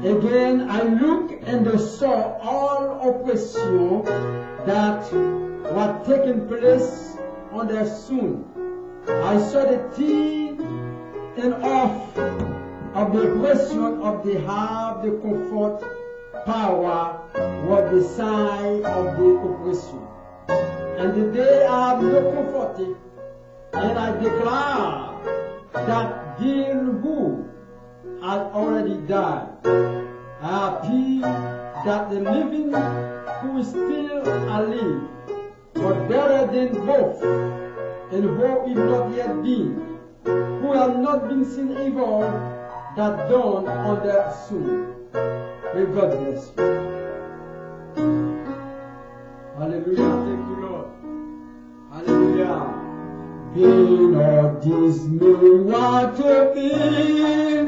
Again, I looked and saw all oppression that was taking place on their soon. I saw the teeth and off of the oppression of the have the comfort, power was the sign of the oppression. And the day I have no comfort, and I declare that Gil who has already died. I appeal that the living who is still alive, but better than both, and who have not yet been, who have not been seen evil, that dawn on their soul. May God bless you. Hallelujah. Thank you, Lord. Hallelujah. Be not dismayed, what to be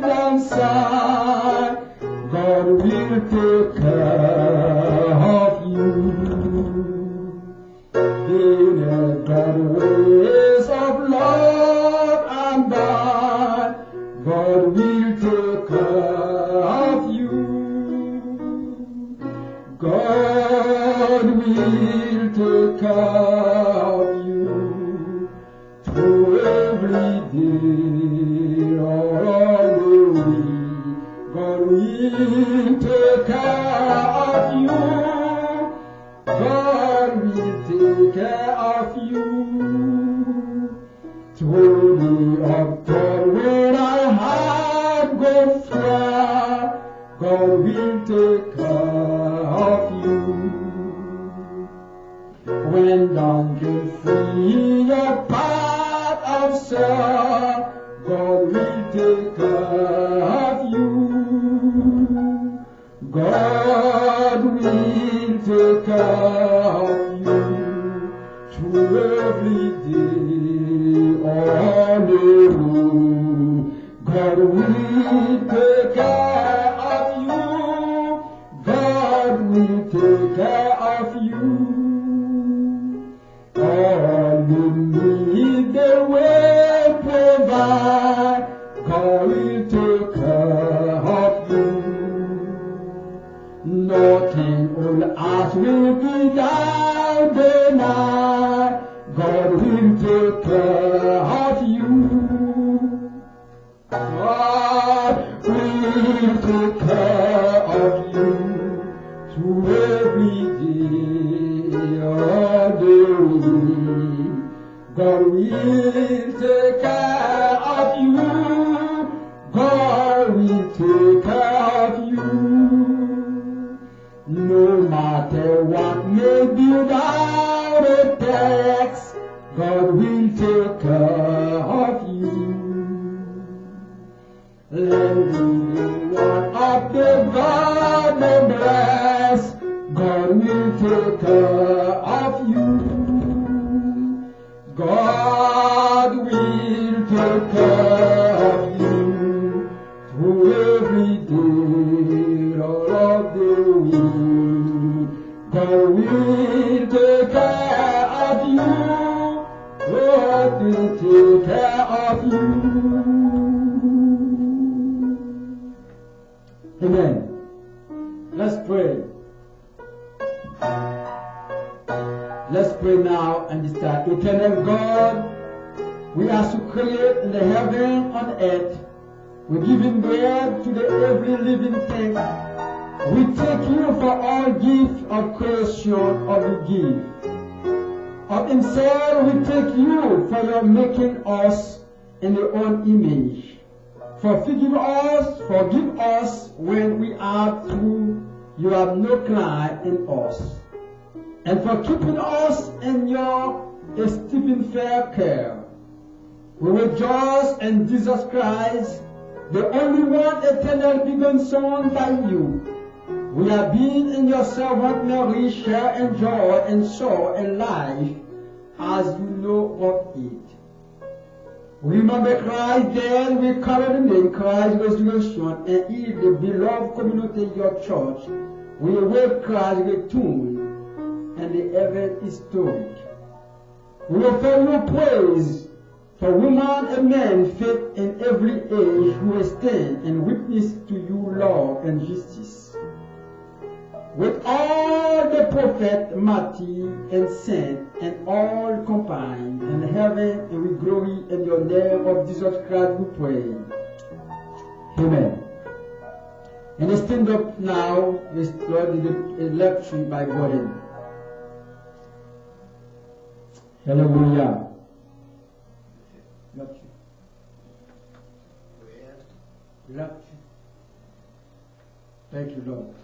downside. God will take care of you. In the ways of love and God, God will take care of you. God will take care of you through every day all the way. God will take care of you. God will take care of you. Through the upturn when I have gone far, God will take care of you. When dungeon free your path of sorrow, God will take care of you. God will take care of you through every day on the road. God will take care of you. God will take care of you. All you need the way provide. God will take care of you. Nothing on earth will be down the night. God will take care of you. God will take care of you through every day of the week. God will take care of you. God will take care of you. No matter what may be without a tax, God will take care of you. Lending you one of the God may bless, God will take care of you. God will take care of you through every day all of the week. God will take care of you. God will take care of you. Amen. Let's pray. Let's pray now and start. Eternal God, we ask to create in the heaven and earth. We give him bread to the every living thing. We thank you for all gifts of creation of the gift. Of himself, we thank you for your making us in your own image. Forgive us when we are true. You have no crime in us. And for keeping us in your esteeming fair care. We rejoice in Jesus Christ, the only one eternal begotten Son by you. We have been in your servant Mary, share and joy and sorrow and life, as you know of it. Remember Christ dead, we call the name Christ resurrection, and in the beloved community your church, we await Christ return, and the heaven is storied. We offer you praise For woman and man, faith in every age who will stand and witness to you love and justice. With all the prophet, martyr, and saint, and all combined in heaven, and we glory in your name of Jesus Christ, we pray. Amen. And stand up now, restored the lecture by Gordon. Hallelujah. Lecture. Lecture. Thank you, Lord.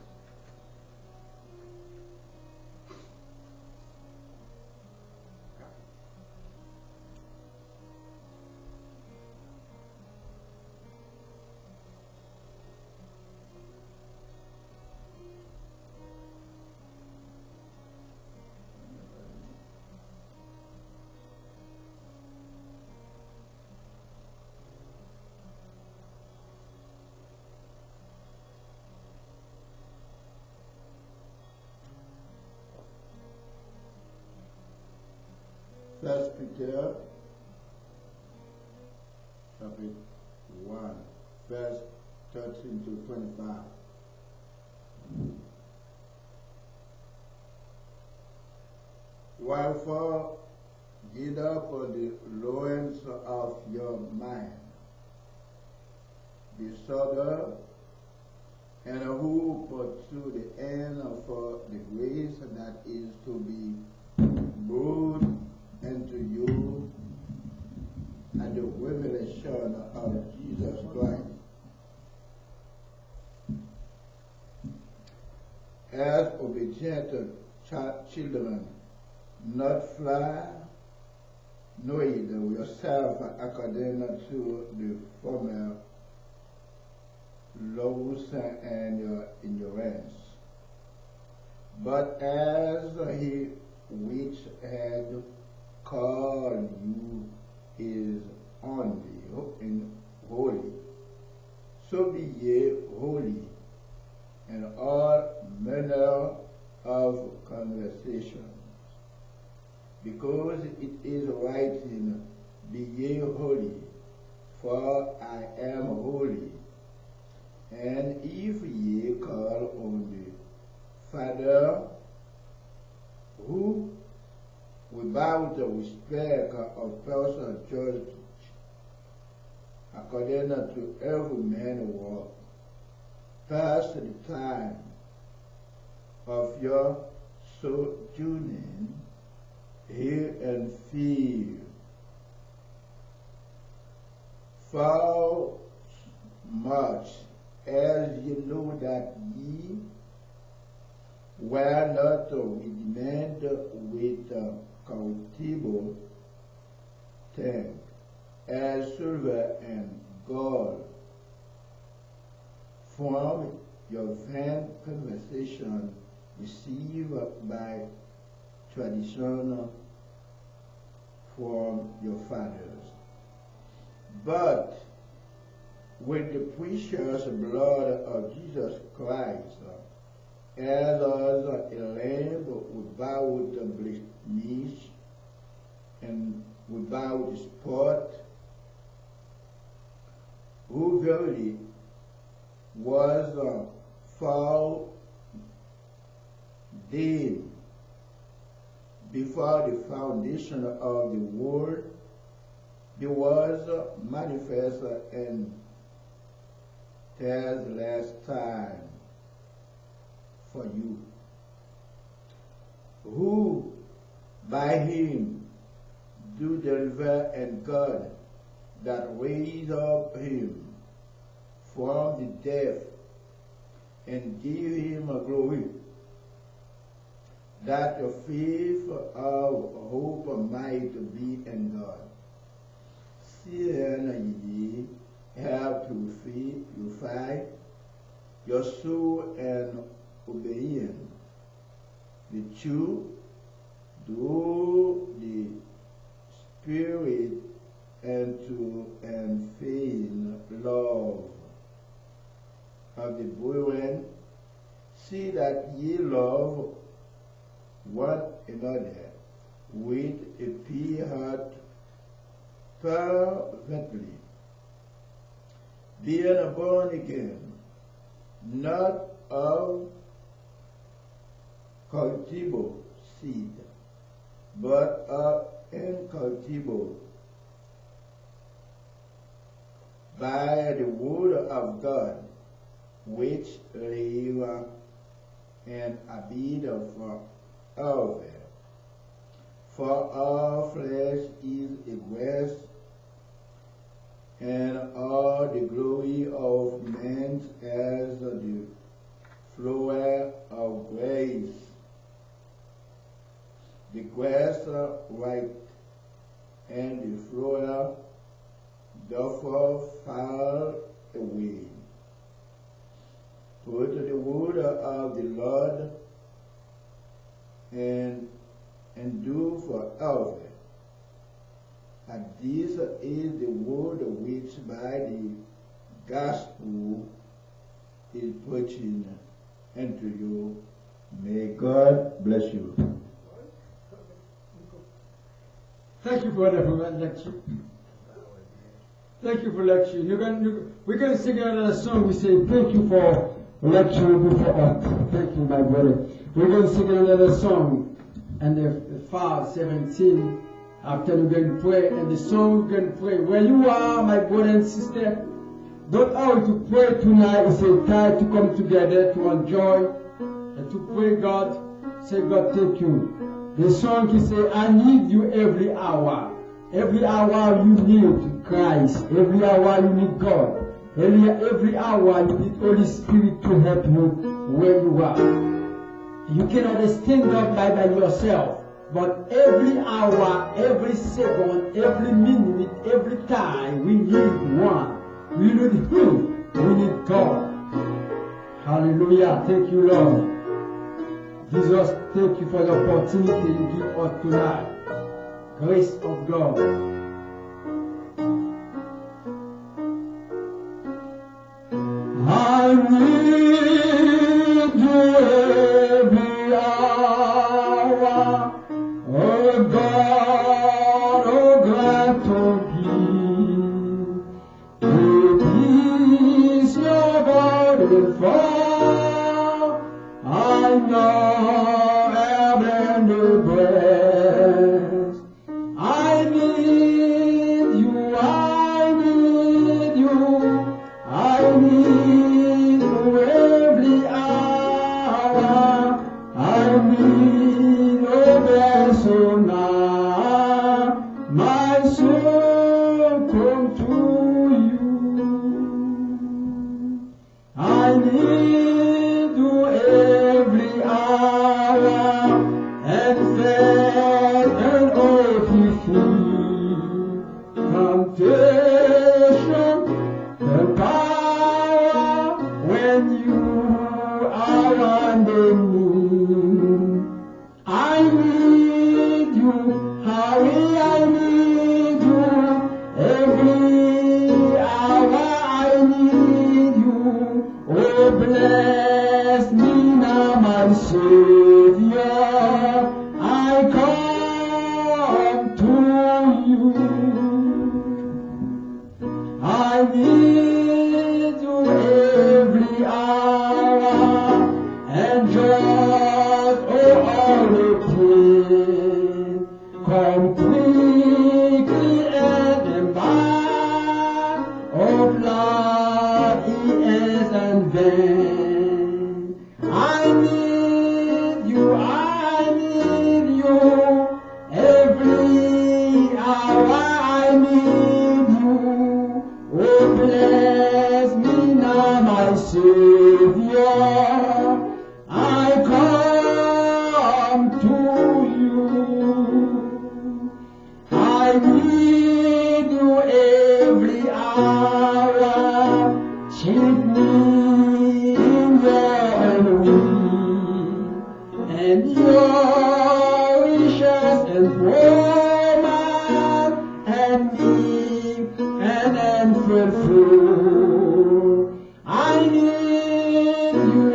First Peter, chapter 1, verse 13 to 25. Wherefore, gird up the loins of your mind, be sober, and who pursue the end for the grace that is to be brought unto you at the revelation of Jesus Christ. As obedient children, not fly, nor yourself according to the former laws and your ignorance, but as he which had called you is only and holy, so be ye holy in all manner of conversation, because it is written, be ye holy, for I am holy. And if ye call on the Father, who without the respect of person judged according to every man's work, pass the time of your sojourning here in fear. For much as ye know that ye were not redeemed with corruptible things, as silver and gold, from your vain conversation received by tradition from your fathers, but with the precious blood of Jesus Christ, as a lamb without blemish and without spot, who verily was found dead before the foundation of the world, he was manifest in this last time for you, who by him do deliver, and God that raised up him from the dead and give him a glory, that the faith of hope might be in God. Seeing ye have purified your soul and obeying the truth, through the Spirit, and to unfeigned love of the brethren, see that ye love one another with a pure heart, fervently, being born again, not of corruptible seed, but of incorruptible, by the word of God, which live and abide forever. For all flesh is a waste, and all the glory of men as the flower of grace. The grass white, and the flower doth fall away. Put the word of the Lord and endure forever. And this is the word which by the gospel is preaching unto you. May God bless you. Thank you for that lecture. Thank you for lecturing. We're going to sing another song. We say, thank you for lecturing before us. Thank you, my brother. We're going to sing another song. And the 5:17, after we're going to pray, and the song we're going to pray. Where you are, my brother and sister, don't hurry to pray tonight. It's a time to come together to enjoy and to pray God. Say, God, thank you. The song he say, I need you every hour. Every hour you need Christ. Every hour you need God. Every hour you need Holy Spirit to help you where you are. You cannot stand up by yourself. But every hour, every second, every minute, every time, we need one. We need Him. We need God. Hallelujah. Thank you, Lord. Jesus, thank you for the opportunity you give us tonight. Grace of God. I need you every hour, oh God, oh glad to be. It is your body for I know heaven to breast. I need you, I need you, I need you every hour. I need your blessing now. My soul come to you. I need you every hour, and faith and hope you feel. Temptation and power when you are under me. I need you, Harry, I need you every hour. I need you. Oh, bless me now, my Savior. I come to you. I need you every hour, and just all the pain. Come quickly and by of life is and vain. I need you every hour. I need you. Oh, bless me now, my Savior. I come to you. I need you every hour. Keep me in your will, and your riches and woman, and me and fulfill. I need you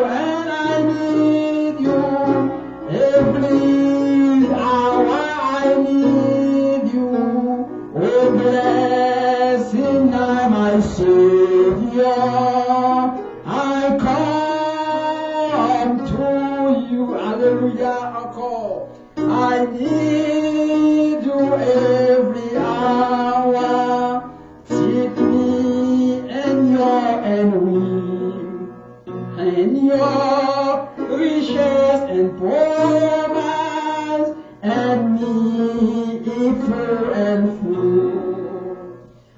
your riches and promise, and me full and full.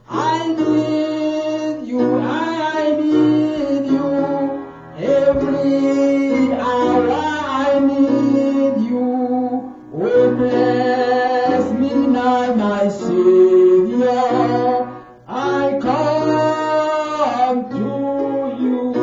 I need you, I need you, every hour I need you. Oh, bless me now, my Savior, I come to you.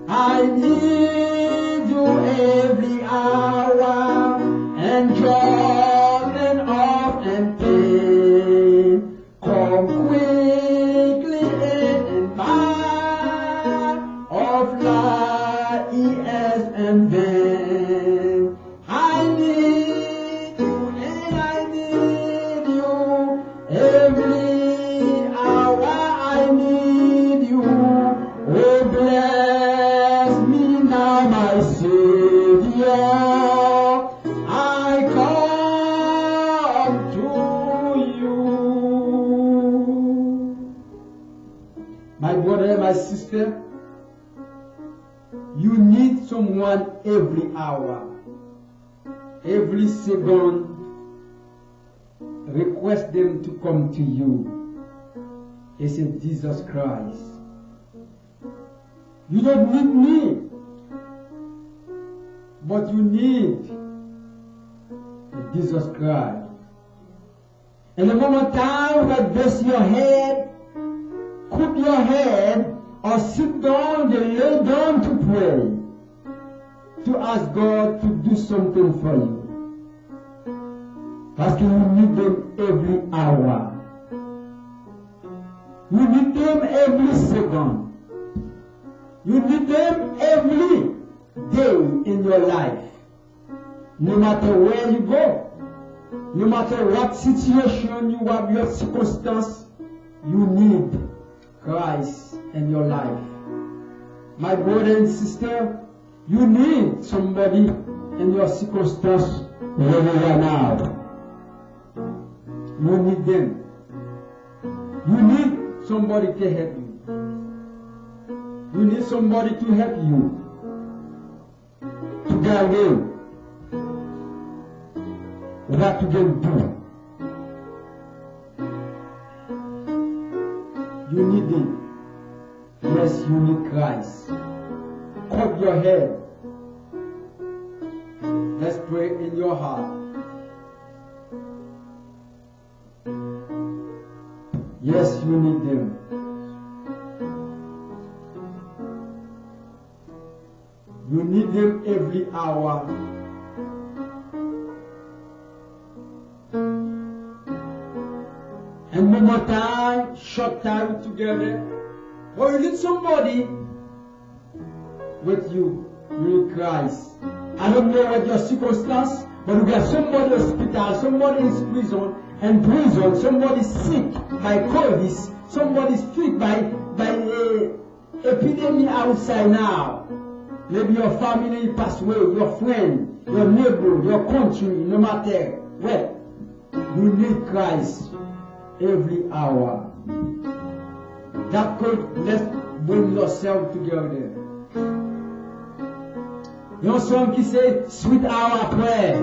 I need you every hour, and joy and off and pain come quickly in and by, of life is and vain. I need you and I need you every hour I need you. Oh, bless me now, my Savior, I come to you. My brother, my sister, you need someone every hour, every second. Request them to come to you. It's in Jesus Christ. You don't need me, but you need Jesus Christ. And the moment time that rest your head, put your head, or sit down and lay down to pray, to ask God to do something for you. Parce que you need them every hour. You need them every second. You need them every day in your life. No matter where you go, no matter what situation you have, your circumstance, you need Christ in your life. My brother and sister, you need somebody in your circumstance where you are now. You need them. You need somebody to help you. You need somebody to help you, to guide you what you can do. You need him. Yes, you need Christ. Cut your head. Let's pray in your heart. Yes, you need them. You need them every hour. And one more time, short time together. Or you need somebody with you. You need Christ. I don't know what your circumstance, but you got somebody in hospital, somebody in prison, somebody sick by COVID, somebody sick by epidemic outside now. Maybe your family passed away, your friend, your neighbor, your country, no matter what. You need Christ every hour. That could, let's bring yourself together. You know song qui say, sweet hour prayer.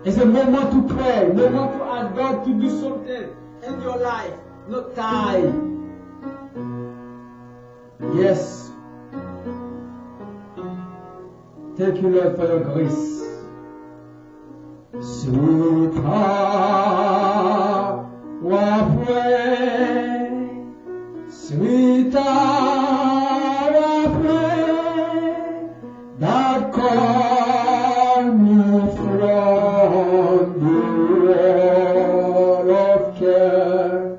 It's a moment to pray, moment to ask God to do something in your life, not time. Yes. Thank you, Lord, for your grace. Sweet hour of prayer, sweet hour of prayer, that call me from the world of care,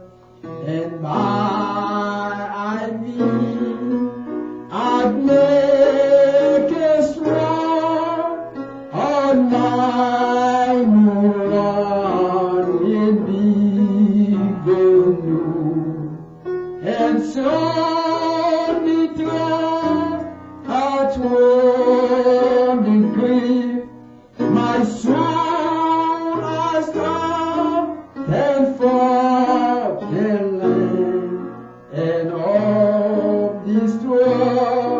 and by me I'd make a strong on my new run in the new, and so me trust outward in grief, my soul has come and forth the land, and all this world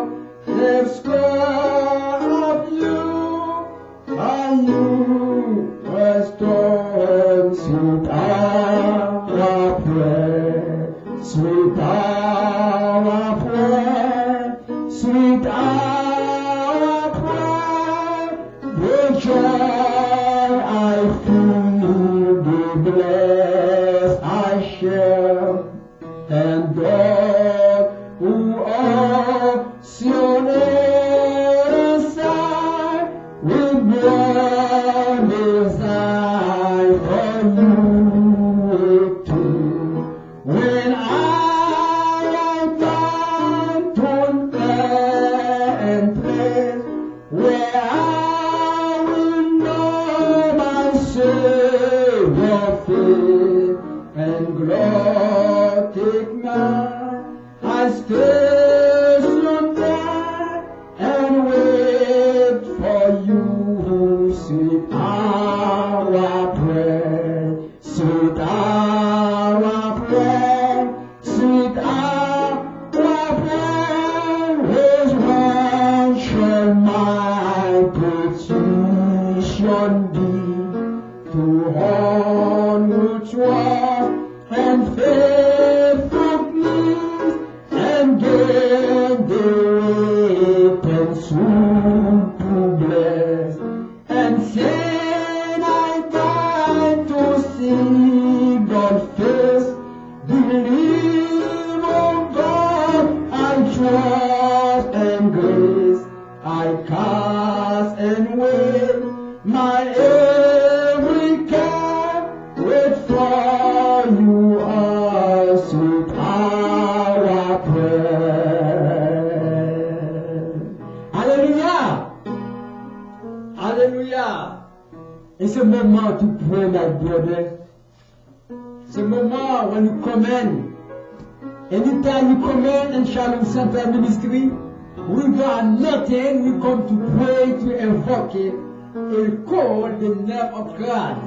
trust and grace, I cast and wait my every care. Wait for you are sweet our prayer. Hallelujah! Hallelujah! It's a moment to pray, my brother. It's a moment when you come in. Anytime you come in Shalom Center Ministry, we got nothing. We come to pray, to invoke it, and call the name of Christ.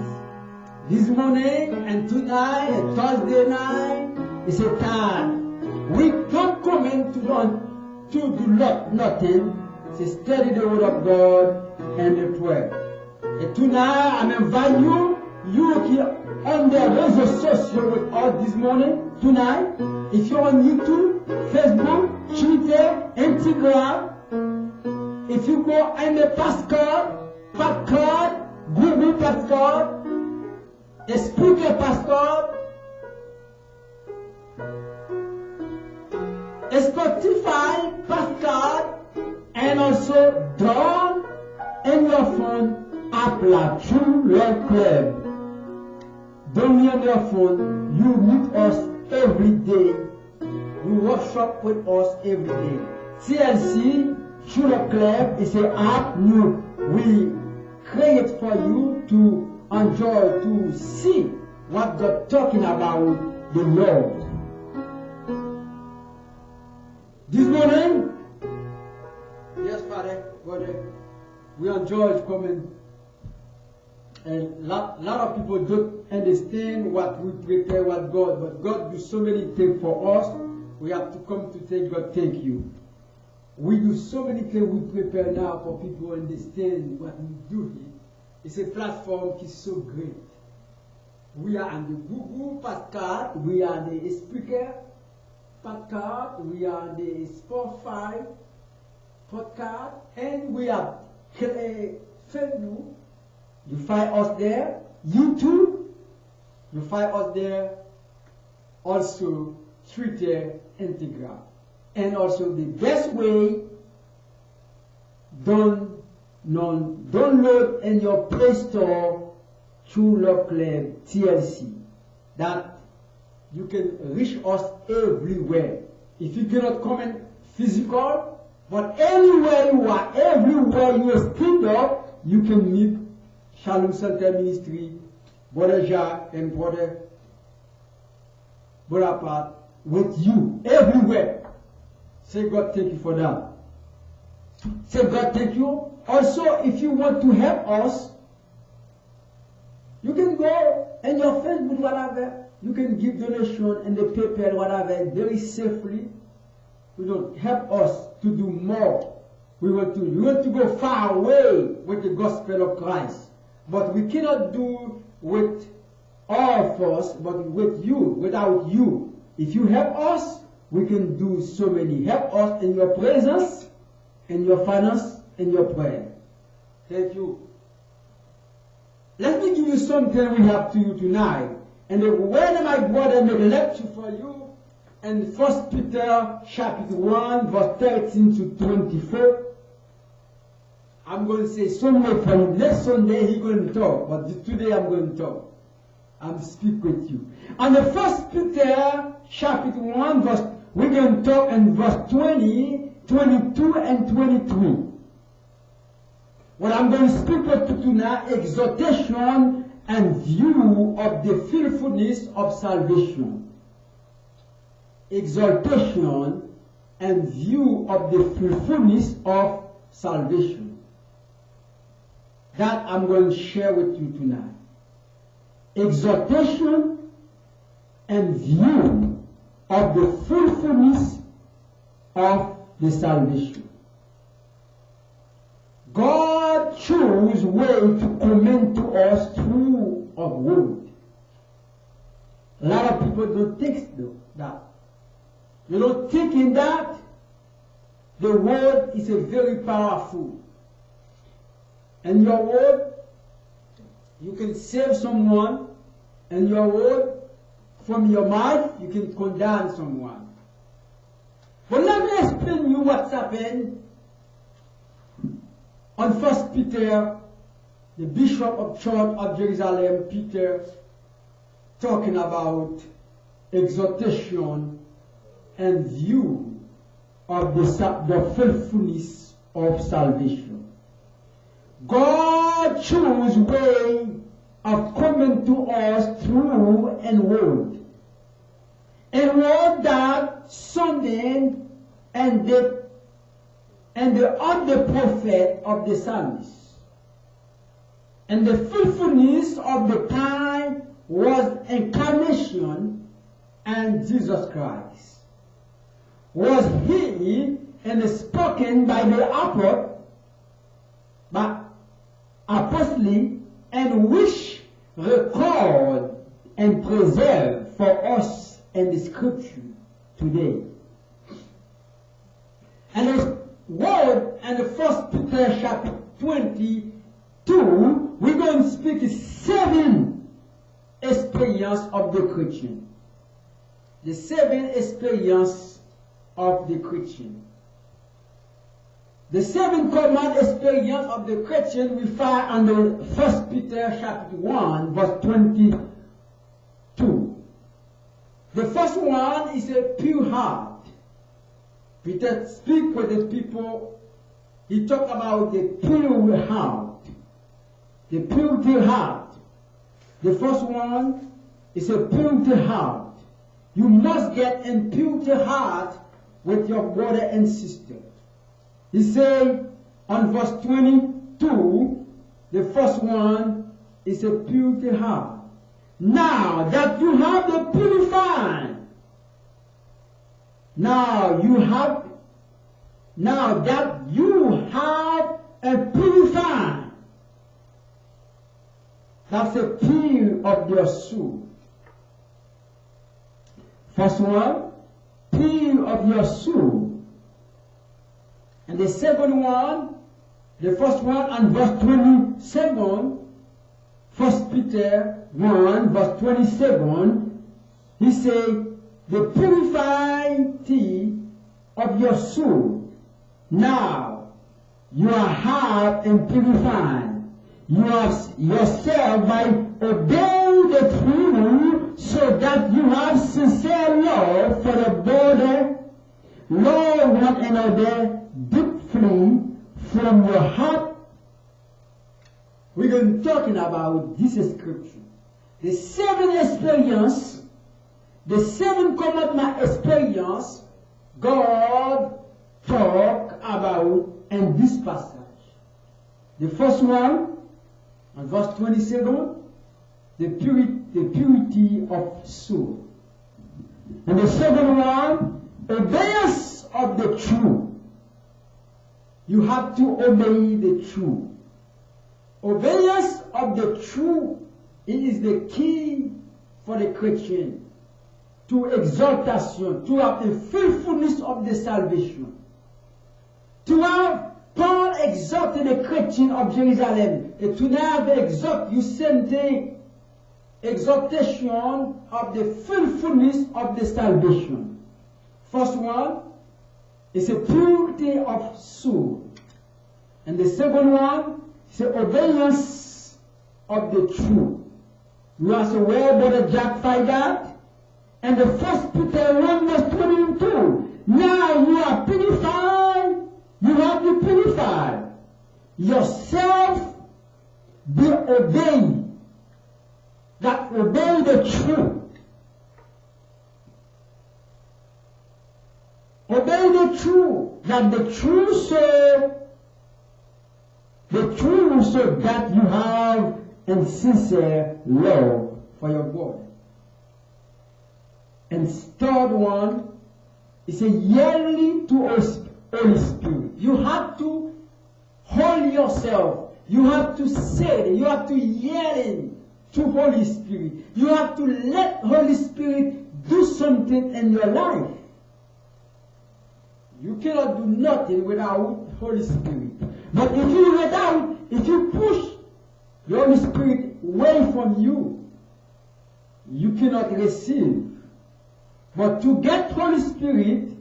This morning and tonight and Thursday night is a time. We don't come in to do nothing. To study the word of God and the prayer. And tonight I'm inviting you here on the réseaux sociaux with us this morning, tonight. If you're on YouTube, Facebook, Twitter, Instagram, if you go on the Passcard, Google Passcard, the Speaker Passcard, Spotify Passcard, and also down in your phone app like True Love Club. Don't on your phone, you meet us every day. You workshop with us every day. TLC, True Love Club is an app we create for you to enjoy, to see what God talking about the Lord. This morning, yes, Father, we enjoy coming. And a lot of people don't understand what we prepare, what God, but God do so many things for us. We have to come to tell God, thank you. We do so many things we prepare now for people to understand what we do here. It's a platform that is so great. We are on the Google Podcast, we are on the Speaker Podcast, we are on the Spotify Podcast, and we are Facebook. You find us there. YouTube, you find us there. Also, Twitter, Instagram. And also the best way, download in your Play Store True Love Club TLC. That you can reach us everywhere. If you cannot come in physical, but anywhere you are, everywhere you are still up, you can meet Shalom Center Ministry, Brother Jacques and Brother Pat with you everywhere. Say God thank you for that. Say God thank you. Also, if you want to help us, you can go in your Facebook, whatever. You can give donation in the PayPal, whatever, very safely. You know, help us to do more. We want to go far away with the gospel of Christ. But we cannot do with all of us, but with you, without you. If you help us, we can do so many. Help us in your presence, in your finance, in your prayer. Thank you. Let me give you something we have to you tonight. And when my brother made a lecture for you, in 1 Peter chapter 1, verse 13 to 24, I'm going to say somewhere from next Sunday he's going to talk, but today I'm going to talk. I'm speak with you. And the 1 Peter chapter 1 verse, we're going to talk in verse 20, 22 and 23. What I'm going to speak with you tonight, exhortation and view of the fearfulness of salvation. Exhortation and view of the fearfulness of salvation. That I'm going to share with you tonight. Exhortation and view of the fruitfulness of the salvation. God chose way to comment to us through a word. A lot of people don't think that. You don't think in that the word is a very powerful. And your word, you can save someone, and your word, from your mouth, you can condemn someone. But let me explain what's happened on 1 Peter, the Bishop of Church of Jerusalem, Peter, talking about exhortation and view of the faithfulness of salvation. God chose way of coming to us through and word. And word that Sunday and the other prophet of the psalmist. And the faithfulness of the time was incarnation and Jesus Christ. Was he and spoken by the apostle and which record and preserve for us in the scripture today. And the word in the 1 Peter chapter 22, we're going to speak 7 experience of the Christian. The 7 experience of the Christian. The 7 common experience of the Christian we find under 1 Peter chapter 1 verse 22. The first one is a pure heart. Peter speaks with the people. He talks about the pure heart. The pure heart. The first one is a pure heart. You must get a pure heart with your brother and sister. He said on verse 22, the first one is a pure heart. Now that you have the purified, now that you have a purified, that's a pure of your soul. First one, pure of your soul. And the second one, the first one on verse 27, 1 Peter 1 verse 27, he said, the purify of your soul. Now you are have and purified. You have yourself by obeying the truth, so that you have sincere love for the brother. Love one another deeply from your heart. We're going to be talking about this scripture. The 7 experience, the 7 commandment experience God talk about in this passage. The first one, on verse 27, the purity of soul. And the second one, obedience of the truth. You have to obey the truth. Obedience of the truth is the key for the Christian to exaltation, to have the faithfulness of the salvation. To have Paul exalted the Christian of Jerusalem, and to have you send the exaltation of the faithfulness of the salvation. First one is a purity of soul. And the second one is the obedience of the truth. You are aware, Brother Jack, find that? And the 1 Peter 1 verse 22. Now you are purified. You have to purify yourself. Be obeyed. That obey the truth. Obey the truth. That the truth so that you have a sincere love for your God. And third one is a yearly to Holy Spirit. You have to hold yourself. You have to say it. You have to yell in to Holy Spirit. You have to let Holy Spirit do something in your life. You cannot do nothing without Holy Spirit. But if you push the Holy Spirit away from you, you cannot receive. But to get Holy Spirit,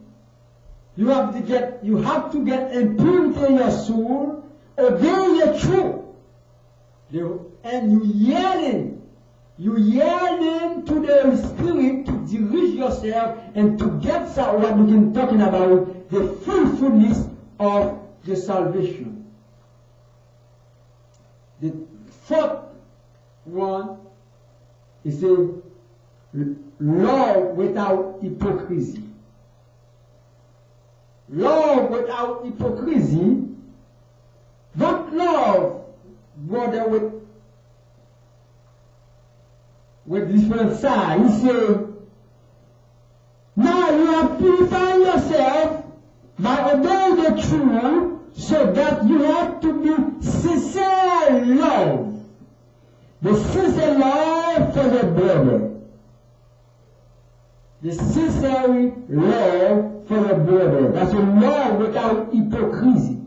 You have to get impurity in your soul, obey the truth. And you yearning to the Spirit to dirige yourself and to get what we've been talking about, the fruitfulness of the salvation. The fourth one is a love without hypocrisy. Love without hypocrisy. Don't love brother with different sides. He said, now you are purifying yourself by obeying the truth, so that you have to be sincere love. The sincere love for your brother. The sincere love for your brother. That's a love without hypocrisy.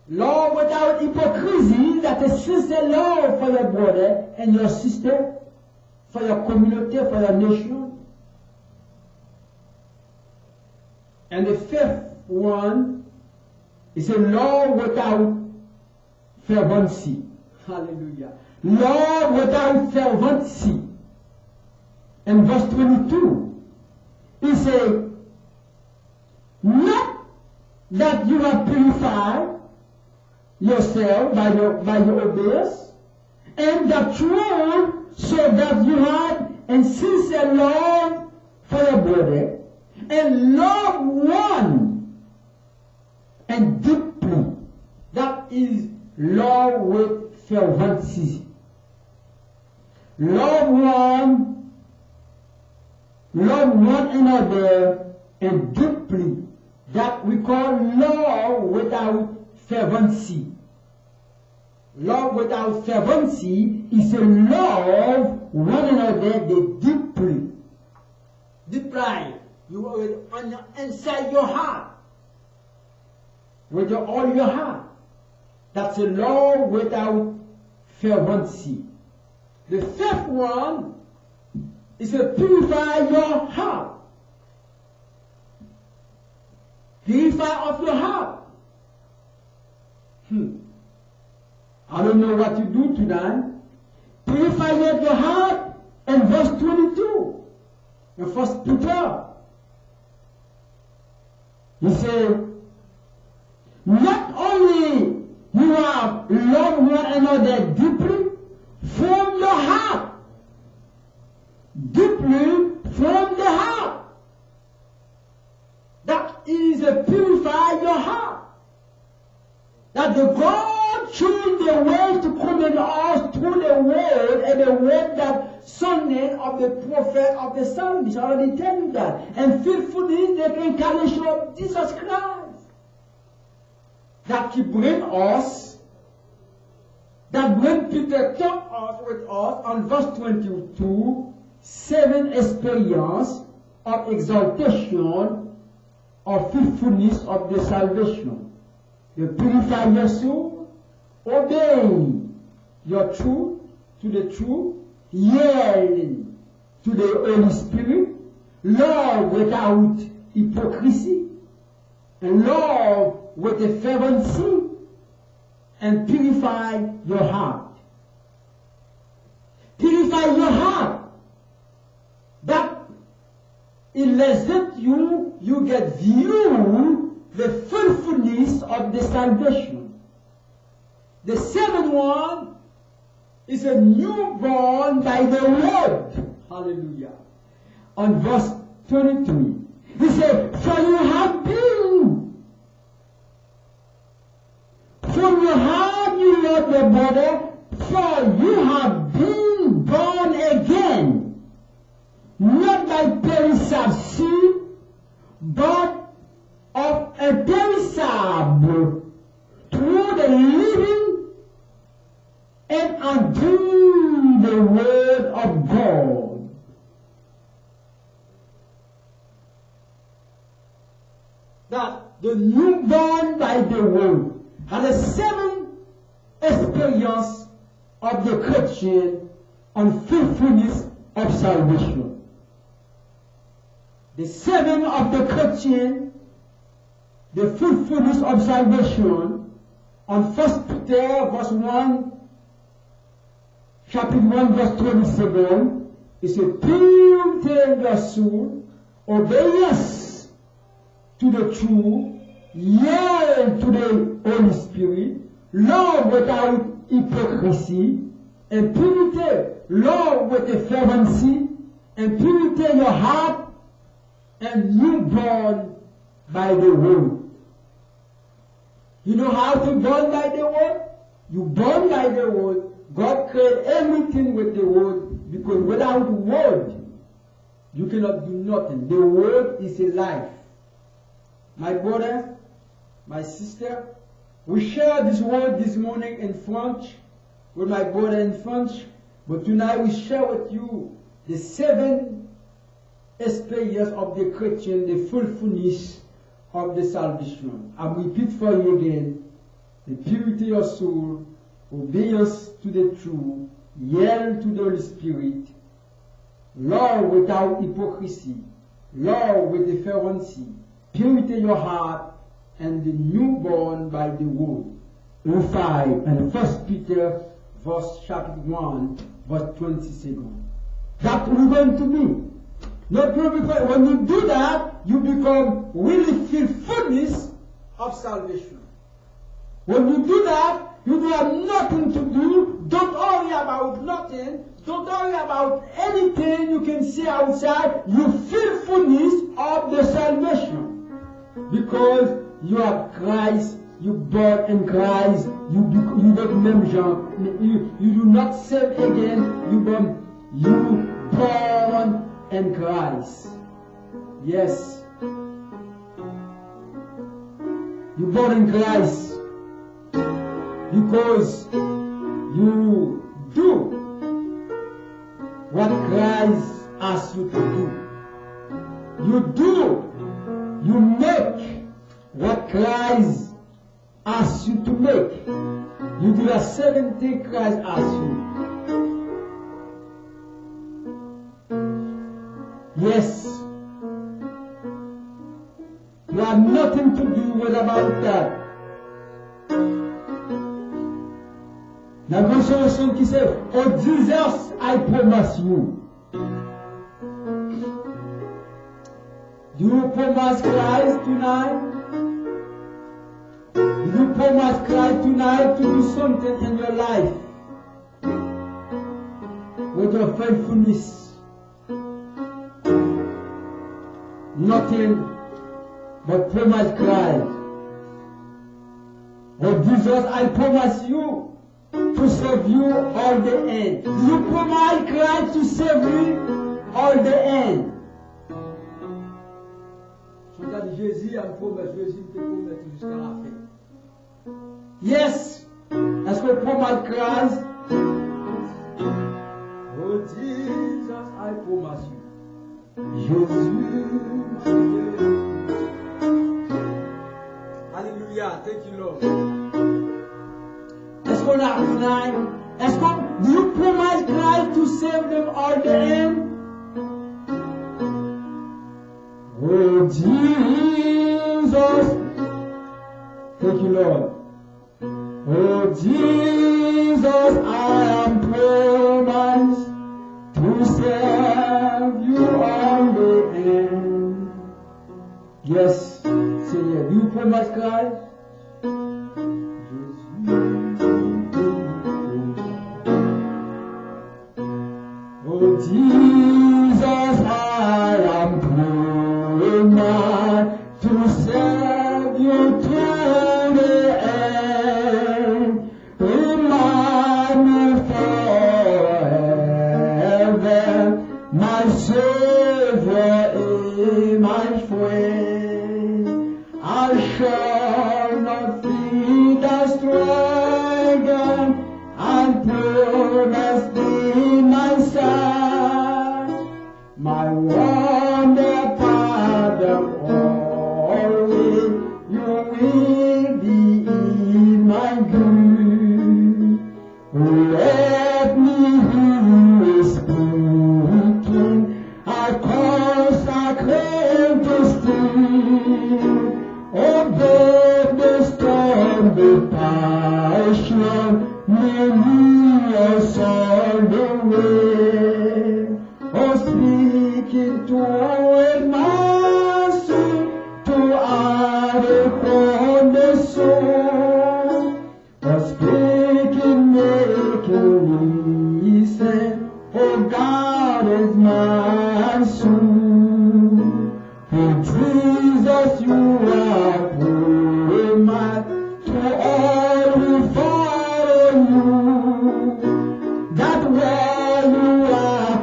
Love without hypocrisy, that's a sincere love for your brother and your sister, for your community, for your nation. And the fifth one is a love without fervency. Hallelujah. Love without fervency. In verse 22, he says, not that you have purified yourself by your obedience, and the truth, so that you have a sincere love for your brother, and love one, and deeply. That is love with fervency. Love one another, and deeply. That we call love without fervency. Love without fervency is a love one another deeply. Deep pride. You are inside your heart. With all your heart. That's a love without fervency. The fifth one is to purify your heart. Purify of your heart. I don't know what you do tonight. Purify your heart. And verse 22. The first Peter. He said, not only you have loved one another deeply from your heart. Deeply from the heart. That is to purify your heart. That the God chose the way to come in us through the word, and the word that Sunday of the prophet of the psalmist. I already tell you that. And faithfully the incarnation of Jesus Christ. That he bring us, that when Peter taught us with us on verse 22, 7 experience of exaltation of faithfulness of the salvation. You purify your soul, obey your truth to the truth, yielding to the Holy Spirit, love without hypocrisy, and love with a fervency, and purify your heart. Purify your heart. That it lets you get view the fruitfulness of the salvation. The seventh one is a newborn by the word. Hallelujah. On verse 23. He said, for you have been. From your heart you love your brother, for you have been born again. Not by perishable seed, but of a perishable, through the living and undoing the word of God. That the newborn by the word, and the seventh experience of the Christian on faithfulness of salvation. the saving of the Christian, the fruitfulness of salvation, on 1 Peter verse 1, chapter 1 verse 27, it says, purify your soul, obey yes to the truth, yield to the Holy Spirit, love without hypocrisy, and purity, love with a fervency, and purity your heart, and you born by the word. You know how to born by the word? You born by the word. God created everything with the word, because without word, you cannot do nothing. The word is a life. My brother, my sister, we share this word this morning in French with my brother in French, but tonight we share with you the 7 experiences of the Christian, the fruitfulness of the salvation. I repeat for you again: the purity of soul, obedience to the truth, yield to the Holy Spirit, love without hypocrisy, love with the fervency, purity your heart, and the newborn by the word. 5 and 1 Peter verse chapter 1 verse 27. That we're going to be. Not because when you do that, you become really feel fullness of salvation. When you do that, you do have nothing to do. Don't worry about nothing. Don't worry about anything you can see outside. You feel fullness of the salvation. Because you have Christ, you born in Christ, you not même Jean. You do not save again, you born in Christ. Yes. You born in Christ because you do what Christ asks you to do. You make what Christ asks you to make. You do the same thing Christ asks you. Yes. You have nothing to do with about that. La grande chanson qui c'est, oh Jesus, I promise you. Do you promise Christ tonight? Do you promise Christ tonight to do something in your life with your faithfulness? Nothing but promise Christ. Oh Jesus, I promise you to serve you all the end. Do you promise Christ to serve you all the end? Jésus a promis, Jésus te promet jusqu'à la fin. Yes. Est-ce que promise Christ? Oh Jesus, I promise you. Jésus. Hallelujah. Thank you, Lord. Est-ce qu'on a tonight? Est-ce que do you promise Christ to save them all the end? Oh Jesus, thank you, Lord. Oh Jesus, I am promised to serve you all the end. Yes, Seigneur, you promise Christ. Oh Jesus, I am promised to serve you till the end. Remind me forever, my Savior and my friend. I shall not fear the struggle, I promise thee my son, my wonder pardon always, you will be in my good. Let me hear you speaking, I consecrate God upon the soul, for speaking, making listen. Oh, God is my soul. For Jesus, you are my to all who follow you. That where you are,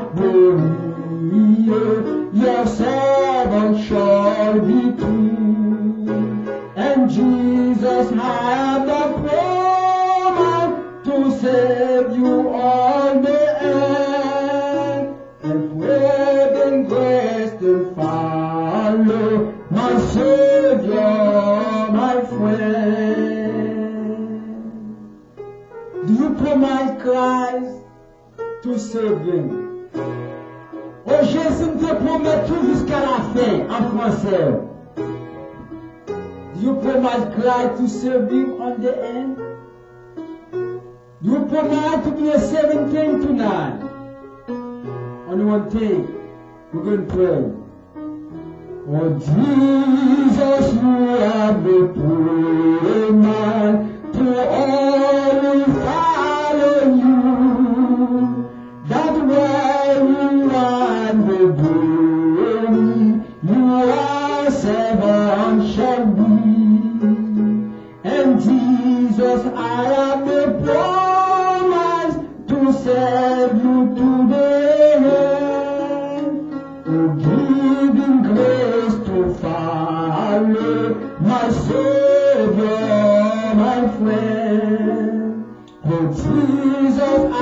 your servant shall be true. And Jesus had the promise to save you all the end. And with grace to follow my Savior, my friend. Do you promise Christ to save him? Oh, Jésus te promet tout jusqu'à la fin, en français. Do you promise Christ to save him on the end? Do you promise to be a saving thing tonight? Only one thing, we're going to pray. Oh, Jesus, you have the promise to all who follow you. That where you are the glory, your servant shall be. And Jesus, I have the promise to save you to the end. Oh, giving grace to follow my Savior, my friend. Oh, Jesus, I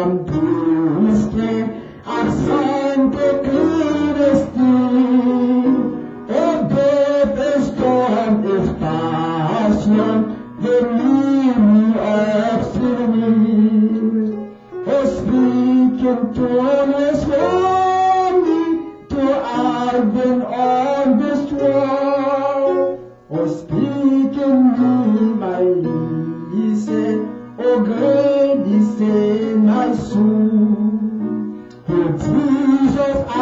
am twisted, absent the cleanest thing. Oh, death is storm is passion, the lily of sin. Oh, speaking to us for me, to I've been on this world. Oh, speaking me, my listen. Oh, great is in my soul. Oh, Jesus, I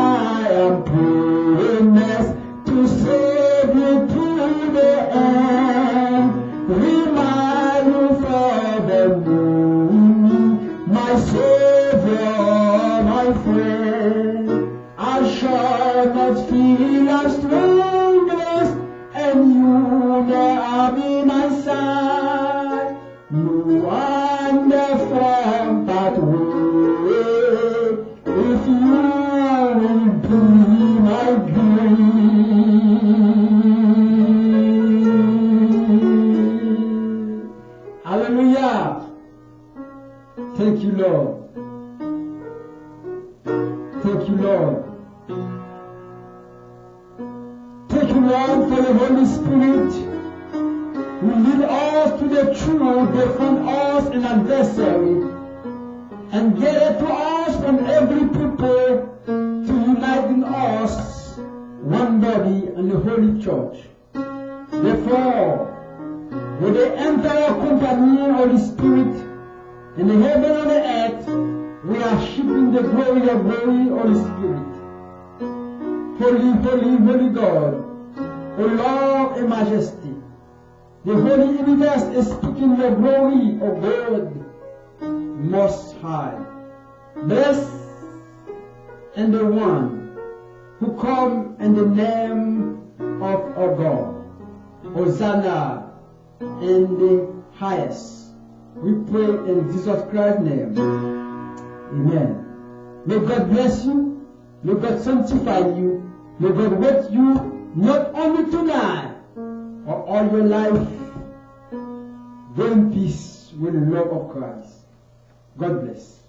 am promised to save you to the end. Remind you for the moon, my Savior, my friend. I shall not feel a strangeness, and you never be my side. You wonderful pathway, if you will be my grace. Hallelujah. Thank you, Lord. Thank you, Lord. Thank you, Lord, for the Holy Spirit. Who lead us to the truth, defend us an adversary, and get it to us from every people to unite in us one body and the Holy Church. Therefore, with the entire company, Holy Spirit, in the heaven and the earth, we are shipping the glory of glory, Holy Spirit. Holy, holy, holy God, O Lord and Majesty. The Holy Universe is speaking the glory of God Most High. Blessed and the one who come in the name of our God. Hosanna in the highest. We pray in Jesus Christ's name. Amen. May God bless you. May God sanctify you. May God with you not only tonight, or all your life. Go in peace with the love of Christ. God bless.